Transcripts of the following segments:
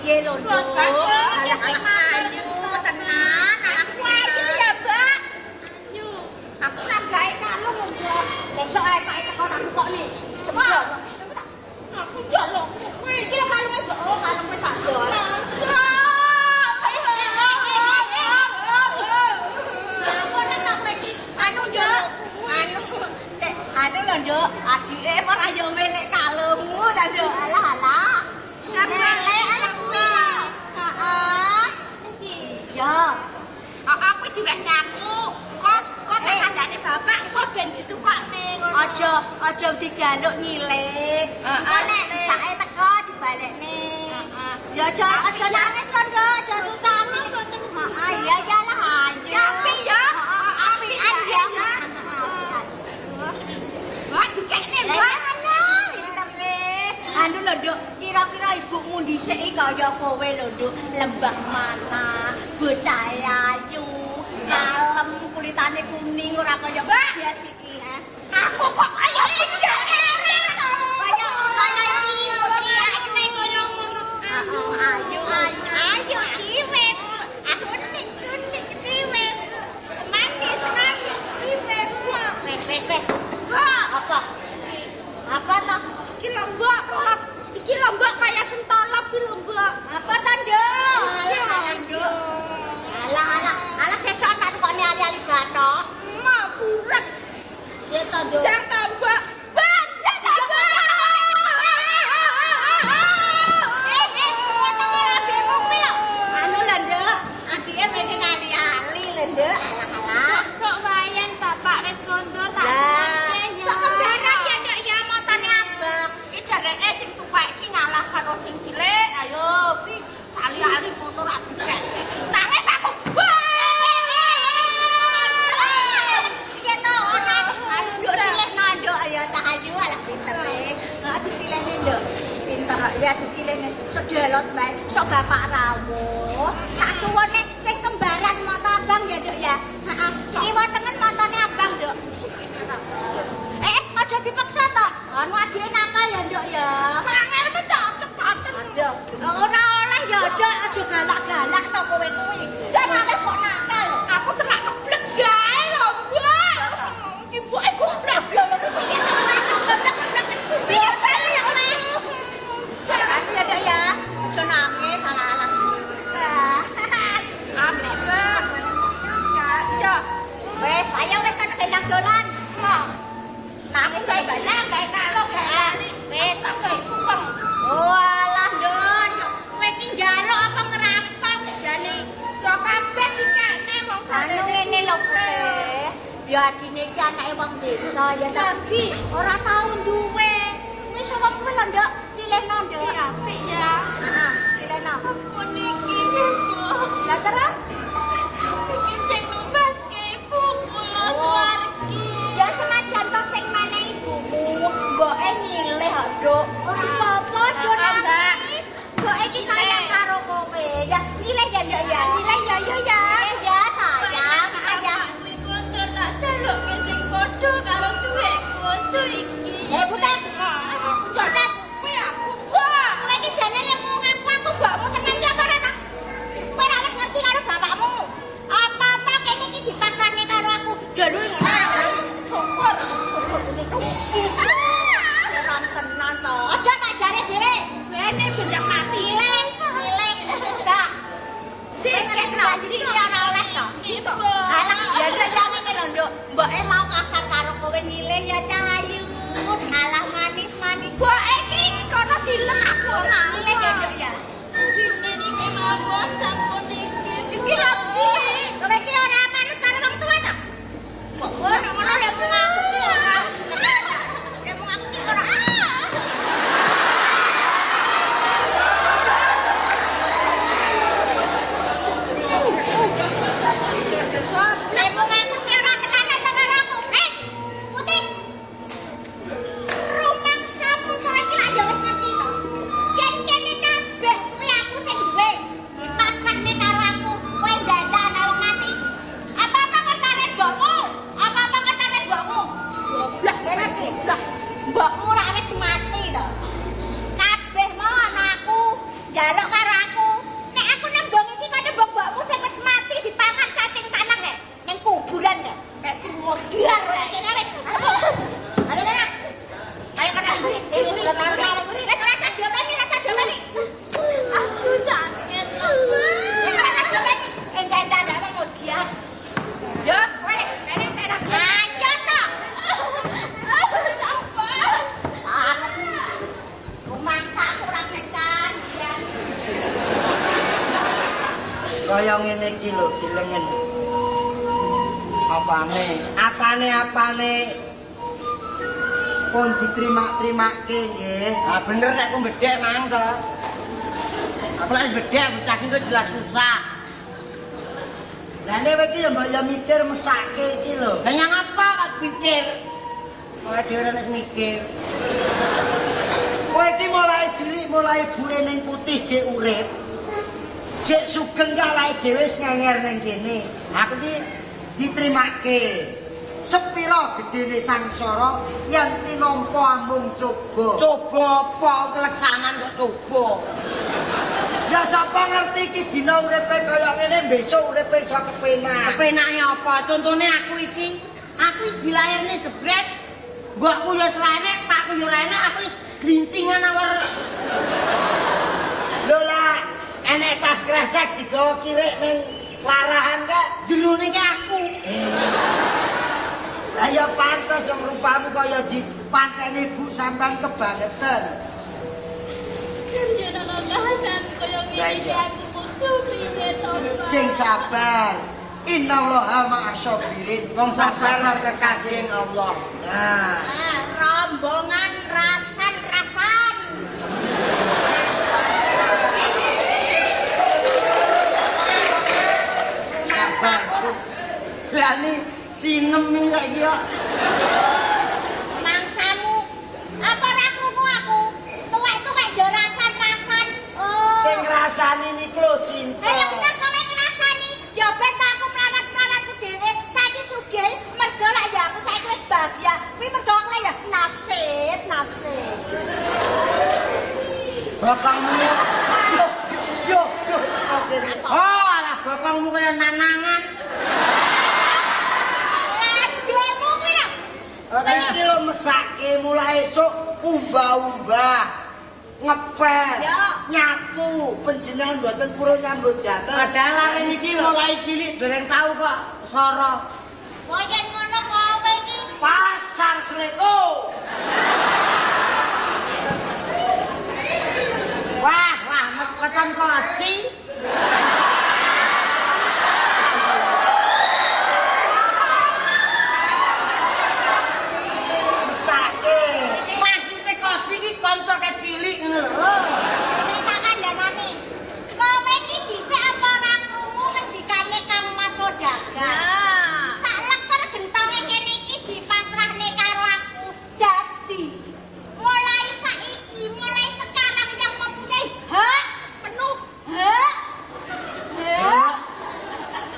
piye lho, Nduk? Alah-alah tenan, aku ayu ya, Mbak. Yuk, aku kan gawe kalung, Mbak. Besok ae tak tekon aku kok nih. Cepet. Aku njaluk. Wih, iki lho kalunge, Mbak. Oh, kalunge tak dol. Anu lho, Nduk, adike ora yo melek kalungmu ta, Nduk. Alah-alah. Melek ala kuwi lho. Heeh. Iya. Aku diwehne aku. Kok kandhane bapak kok ben ditukokne ngono. Aja dijaluk nyilih. Kok nek sake teko dibalekne. Ya aja nangis lho, Nduk. Aja sutane. Heeh, iya lah ayo. Apik ya. Apian ya. Wah, dikekne mana? Pinter weh. Anu lho, Nduk, kira-kira ibumu dhisik iki kaya kowe lho, Nduk. Lembah mana, bocah ayu, kalem, kulitane kuning ora kaya bias iki, ha. Aku kok kaya bias iki. Kaya iki putri ayu kaya ngono. Ayu ciwe. Aku nek ciwe. Manis ciwe. Wes. Apa toh? Iki lombok kaya sentolop iki lombok. Apa toh, Nduk? Alah, Nduk. Alah sesuk tak tukokne ali-ali gathok. Mau buret. Ya toh, Nduk. Jar tambah. Banjir tambah. Ngono ora bemu kuwi lho. Anu lho, Nduk. Adike pengen ali-ali lho, Nduk. Alah. Sok wayan bapak wis kondur tak Sok kembaran ya, Nduk, ya motone abang. Ki jareke sing tuwek ki ngalah karo sing cilik. Ayo, ki sali-ali ngono ra dikek. Nangis aku. Ya to, ana anu Nduk silehno, Nduk. Ayo tak ayu alah pinter e. Heeh, disilehne, Nduk. Pinter ya disilehne. Sok delot bae, sok bapak rawuh. Tak suwone sing kembaran moto abang ya, Nduk ya. Heeh. Kiwa tengen motone abang, Nduk. Aja dipaksa to. Anu adike nakal ya, Nduk ya. Angel betok cepaten. Aja. Ora oleh ya, aja galak-galak to kowe kuwi. Dan nek kok nakal. Aku selak keblek gae lho, Mbak. Ibuke goblok. Biasa ya, Mak. Hati ya, Nduk ya. Aja nangis, alah-alah. Ambek, Mbak. Ya. Wes, ayo wes kan kendang dolan. Mau. Nangis saya banyak kayak kalung kayak ali. Wes tak gawe sumpah. Walah, Nduk. Kowe iki njaluk apa ngerampok jane? Ya kabeh dikekne wong jane. Anu ngene lho, Putih. Ya adine iki anake wong desa ya tapi ora tau duwe. Wis wong kuwi lho, Nduk. Silehno, Nduk. apik ya. Heeh, silehno. Ampun iki, Bu. Lah terus Iki sing numbaske ibu kula swargi. ya senajan to sing menehi ibumu, mboke nyilih kok, Nduk. Ora apa-apa, aja nangis. Mboke iki sayang karo kowe. Ya, nyilih ya, Nduk ya. Nilai ya ya ya. Nyilih ya, sayang. Ya. Kuwi kondur tak jalukke sing padha karo duweku aja iki. Butet. Butet. Kuwi aku, Mbak. Kowe iki jane lemu ngaku aku mbakmu tenan ya ora ta? Kowe ora wis ngerti karo bapakmu. Apa-apa kene iki dipakrane karo aku. Jalu syukur. Ora tenan to. Aja tak jare dhewe. Kene bendang mati. Nilai. Enggak. Dicek lagi ora oleh to. Gitu. Alah, ya udah ya ngene lho, Nduk. Mboke mau kasar karo kowe nyilih ya Cahayu. Alah manis-manis. Mboke iki kono dilem aku nyilih ya, Nduk ya. Dene niki mawon sampun iki. Iki lho, Dik. Kowe iki ora manut karo wong tuwa to? Kok ora ngono lho mung aku ki ora. Ya mung aku ki ora. Lah mung aku ki ora tenanan karo aku. Putih. Kaya ngene iki lho dilengen. Apane pun diterima-terimake nggih. Ah bener nek ku bedhek mangga. Apalagi bedhek bocah iki jelas susah. Lah nek iki mbok ya mikir mesake iki lho. Lah yang apa kok pikir? Ora dhewe nek mikir. Kowe iki mulai cilik mulai buwe ning putih jek urip. Jek sugeng awake dhewe wis ngenger ning kene. Aku iki diterimake. Sepira gedene sangsara yang tinampa amung coba. Coba apa keleksanan kok coba. Ya sapa ngerti iki dina uripe kaya ngene besok uripe iso kepenak. Kepenake apa? Contone aku iki dilairne jebret. Mbokku ya srenek, takku ya renek, aku glintingan awor. Lho lah, enek tas kresek digawa kirik ning larahan kek Jerone ki aku. Lah ya pantes wong rupamu kaya dipanceni Bu sampean kebangetan. Jangan kahanan kaya Lah ngene iya. aku butuh piye to. Sing sabar. Innallaha ma'asyabirin. Wong sabar kekasih Allah. Nah, Rombongan rasan-rasan. sabar. Lah ni sinem iki saiki yo. Mangsamu. Apa ora krungu aku? Tuwek-tuwek yo rasan-rasan. Oh. Sing ngrasani niku lho Sinta. Ya bener kowe ngrasani. Ya ben aku melarat-melaratku dhewe saiki sugih mergo lek ya aku saiki wis bahagia. Kuwi mergo aku ya nasib. Bokongmu. Yo. Oke. Oh, alah bokongmu kaya nanangan. Ladumu kuwi lho. Oke iki lho mesake mulai esuk umbah-umbah. Ngepel, Yo. nyapu, panjenengan mboten purun nyambut damel. Padahal arek iki mulai cilik dereng tau kok soro. Kok yen ngono kowe iki Pasar Sleko. Wah, metan koci. Mesake. Maksude koci iki kanca kecilik ngono lho. ini tak kandhanane. Kowe iki dhisik apa ora krungu ngendikane Kang Mas Sodagar? Sak leker gentonge kene iki dipasrahne karo aku. Dadi mulai saiki, mulai sekarang yang mempunyai hak penuh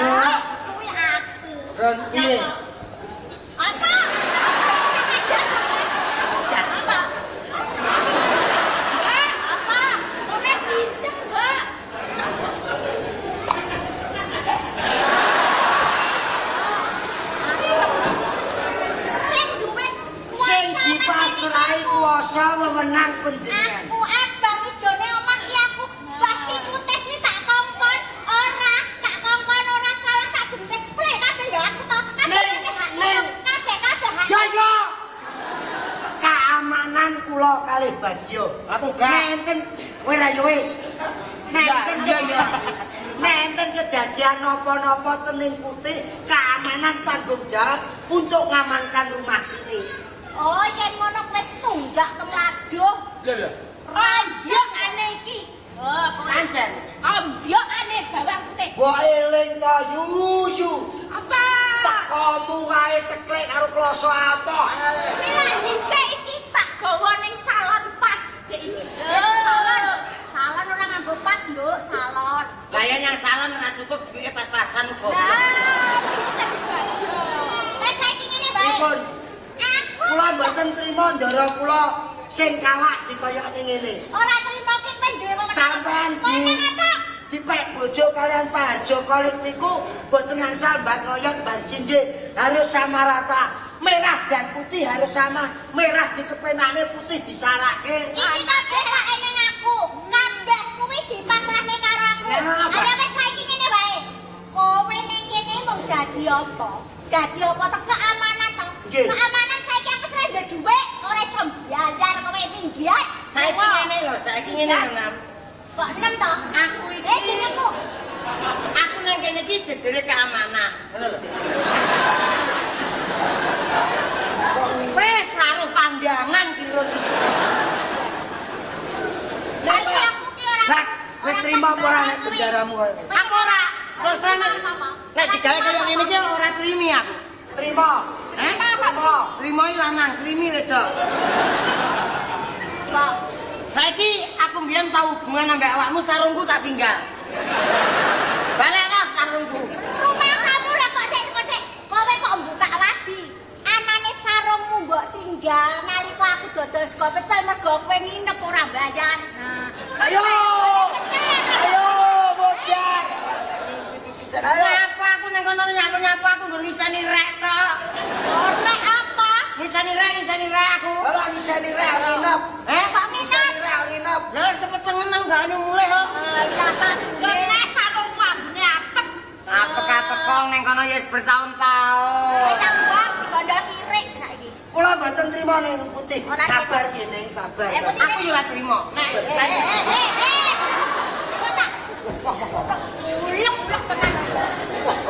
hak kuwi aku. Ron piye? Apa? Apa? Apa? Kowe dicem, Mbak. Sing duwe Sing kuasa dipasrahi kuasa wewenang panjenengan. Aku abang ijone omah ki aku basi putih ni tak kongkon ora salah tak bener. Kowe kabeh ya aku to. Neng. Kabeh. Ya. Keamanan kula kalih bagya. Apa gak? Nenten kowe ra ya wis. Nenten Ya. Nenten kejadian napa-napa tening putih, keamanan tanggung jawab untuk ngamankan rumah sini. Oh, yen ngono kowe tunggak kemladuh. Lho. Ambyok ane iki. Oh, Pancen. ambyok ane bawang putih. Mbok eling to yuyu. Apa? Tekomu wae teklek karo kloso apa. Mila dhisik iki tak gawa ning salon pas dek iki. Salon ora nganggo pas, Nduk, salon. Lah yang salon ora cukup duwike pas-pasan kok. Lah saiki ngene bae. Pripun? Aku Kula mboten trima ndara kula sing kawak dikoyoke ngene. ora trimo ki kowe duwe wong. Sampean dipek bojo kalian Pak Joko niku mboten angsal mbak ngoyot mbak cindhe harus sama rata. Merah dan putih harus sama. Merah dikepenane putih disarake. Iki kabeh ra eneng aku. Kabeh kuwi dipasrahne karo aku. Apa? Ayo wis saiki ngene wae. Kowe ning kene mung dadi apa? Dadi apa to keamanan to? Nggih. Keamanan saiki aku wis ndek dhuwit, ora iso mbayar kowe minggiat. Saiki ngene lho, saiki ngene lho, Nam. Kok enem to? Aku iki jenengku. iki jejere keamanan. Ngono lho. Wes laruh pandangan kira. Lagi aku ki ora. Bak, kowe trimo apa ora nek penjaramu kowe? Aku ora. Selesai. Nek digawe kaya ngene iki ora trimi aku. Trimo. Trimo. Trimo iki lanang, trimi wedok. Pak, Saiki aku mbiyen tau hubungan ambek awakmu sarungku tak tinggal. Balekno sarungku. rumah kamu lah kok sik. Kowe kok buka wadi. Anane sarungmu mbok tinggal nalika aku dodol saka pecel mergo kowe nginep ora bayar. Ayo. Ayo, bocah. Pisan ayo. Apa aku ning kono nyapu-nyapu aku nggo ngisani rek tok. Ora apa? Ngisani rek aku. Ora ngiseni rek nginep. Kok Ngiseni rek nginep. Lah cepet tengen nang gak mulai kok. Iya padune. Lah sarungmu ambune apet. Apek-apek kok ning kono ya wis Kowe bertahun-tahun. tak buang dikandha kirik saiki. Kula mboten trimo ning putih. Ora Sabar gene, sabar. Aku yo ora trimo. Nek Coba tak. Ulek tenan.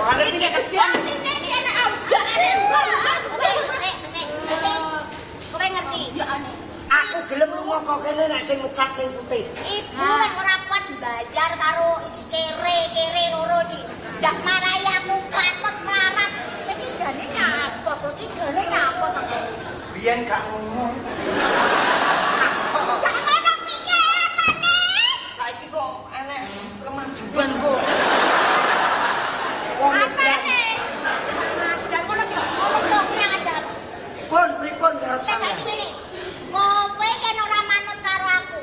ora iki Jangan ini enak ambak. Kowe ngerti? Ya aneh. Aku gelem lunga kok kene nek sing mecat ning putih. Ibu wis ora kuat bayar karo iki kere loro iki. Ndak marahi aku patut melarat. Iki jane nyapa, iki jane nyapa to. Biyen gak ngono. Gak ngono piye, Pane? saiki kok enek kemajuan kok. Wong Apa mecat. nih? Ajar ngono ki, ngono kok kurang ajar. Pun pripun karep Saiki sampeyan? ngene. Kowe yen ora manut karo aku.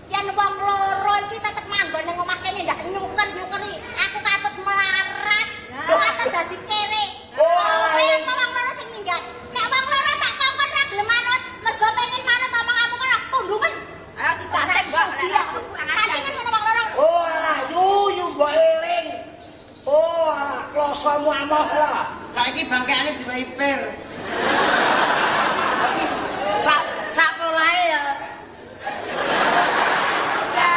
Yen wong loro iki tetep manggon ning omah kene ndak nyuker-nyukeri. Aku katut melarat. Katut dadi kere. Kowe wong loro sing minggat. Nek wong loro tak kongkon ra gelem manut, mergo pengen manut omonganmu kono tundungan. Ayo ditatek kok. Katingen ngono wong loro. Oh alah, yuyu mbok eling. Oh alah, klosomu amoh lah. Saiki bangkeane diwai per. Sak polahe ya. Ya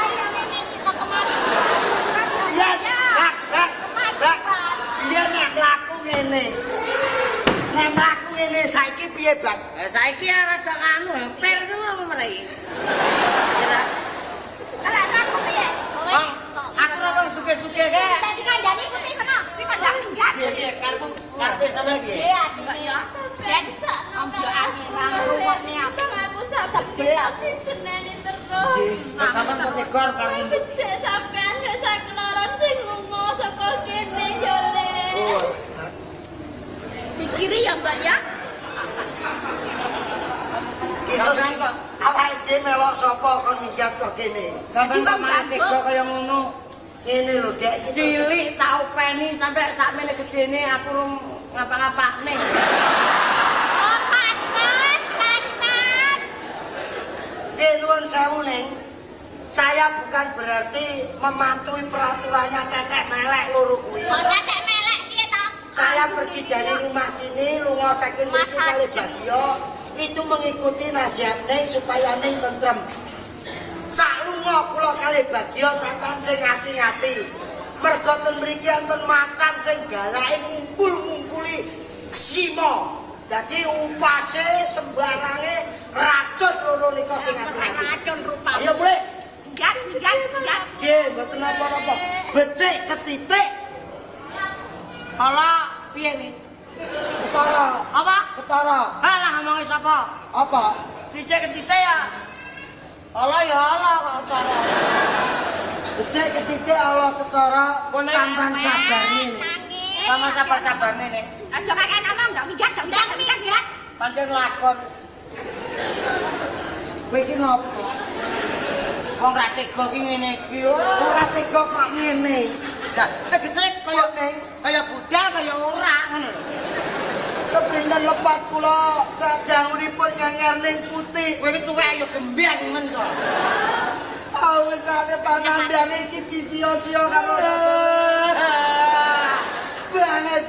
yang ini bisa kemana? Iya, bak. Iya nek mlaku ngene. Nek mlaku ngene saiki piye, Bak? Saiki rada anu per ku apa mriki. Ya. Lah aku piye? Wong aku ora wong suke-suke ke. Tadi kandhane putih kono, iki kok ndak minggat. Piye karepmu karepe sampean piye? Iya, atine. Ben ambekane nang rumahne apa? Aku Sebelah. seneni terus. Kok sampean kok tegor karepmu? Becik sampean gak sakloron sing lunga saka kene yo Le. Oh. Pikiri ya Mbak ya. Sampeyan kok awake dhewe melok sapa kon minggat kok kene. Sampeyan kok malah tegor kaya ngono. Ngene lho, Dek iki. Cilik tak openi sampe sakmene gedene aku rung ngapa-ngapane. Oh, pantas. Nggih nuwun sewu ning. Saya bukan berarti mematuhi peraturannya tetek melek loro kuwi. Kok nek melek piye to? Saya pergi dari rumah sini, lunga saking mriki kali Bagio, itu mengikuti nasihat Ning supaya Ning tentrem. Sak lunga kula kali Bagio sampean sing ngati-ngati. Mergo ten mriki enten macan sing galake ngumpul-ngumpuli ksimo. Dadi upase sembarange racun loro nika sing ngati-ngati. Racun rupa. Ayo mulai. Minggat. Je, mboten napa-napa. Becik ketitik. Ala piye iki? Ketara. Apa? Ketara. Alah omongi sapa? Apa? Sijek ketite ya. Ala ya ala kok utara. Becik ketitik Allah ketara. Boleh. Sampan sabarne. Nangis. Sama sabar-sabarne nek. Aja kakek ngomong, gak minggat. Pancen lakon. Kowe iki ngopo? Wong ra tega ki ngene iki. Ora tega kok ngene. Lah, tegese kaya budal kaya ora ngono lho. Sepinten lepat kula sadangunipun nyenger ning putih. Kowe iki tuwek ayo gemben men kok. Awisane panandhane iki disia-sia karo banget.